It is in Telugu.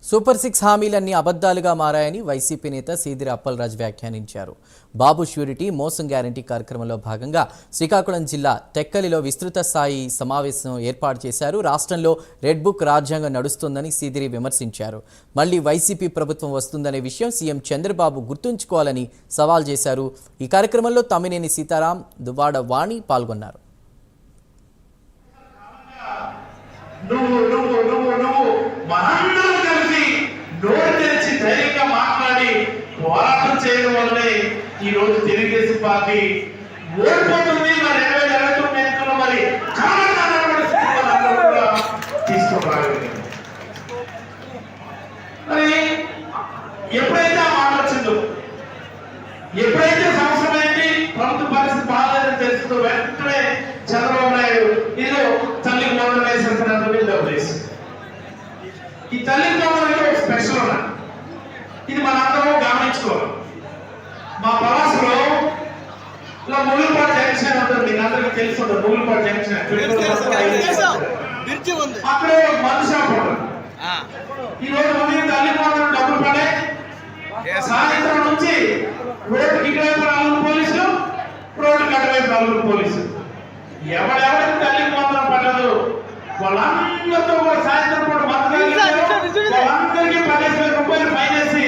సూపర్ 6 హామీలన్నీ అబద్ధాలుగా మారాయని వైసీపీ నేత సీదిరి అప్పలరాజు వ్యాఖ్యానించారు. బాబు ష్యూరిటీ మోసం గ్యారంటీ కార్యక్రమంలో భాగంగా శ్రీకాకుళం జిల్లా టెక్కలిలో విస్తృత స్థాయి సమావేశం ఏర్పాటు చేశారు. రాష్ట్రంలో రెడ్ బుక్ రాజ్యాంగం నడుస్తోందని సీదిరి విమర్శించారు. మళ్లీ వైసీపీ ప్రభుత్వం వస్తుందనే విషయం సీఎం చంద్రబాబు గుర్తుంచుకోవాలని సవాల్ చేశారు. ఈ కార్యక్రమంలో తమ్మినేని సీతారాం, దువ్వాడ వాణి పాల్గొన్నారు. మనందరూ కలిసి నోరు తెరిచి ధైర్యంగా మాట్లాడి పోరాటం చేయడం వల్లే ఈ రోజు తెలుగుదేశం పార్టీ ఓడిపోతుంది. మరి 2029 ఎన్నికల్లో మరి తీసుకోవాలి. మరి ఎప్పుడైతే ఆ మాట వచ్చిందో, ఎప్పుడైతే సంవత్సరం ఏంటి ప్రభుత్వ పరిస్థితి బాగాలేదని తెలుస్తుందో వెంటనే చంద్రబాబు నాయుడు ఇదిలో తల్లికి మొదలు వేసేసి ఈ తల్లికి మొదలు ఒక స్పెషల్ ఉన్నాయి. ఇది మనందరం గమనించుకోవాలి. మా పలాసలో ఇలా ముగులుపాడు జంక్షన్ ఉంటుంది, మీకు అందరికీ తెలిసి ఉంటుంది. ముగులుపాడు జంక్షన్ అక్కడ మందు షాప్ ఉంటుంది. ఈ రోజు ఉదయం తల్లి మొదలు డబ్బులు పడే సాయంత్రం నుంచి రోడ్డుకి ఇటువైపు 4 పోలీసులు, రోడ్డుకి అటువైపు 4 పోలీసులు. ఎవరెవరికి తల్లికి మొదలు పడదు వాళ్ళందరితో సాయంత్రం పూట వాళ్ళందరికీ 10,000 రూపాయలు ఫైన్ వేసి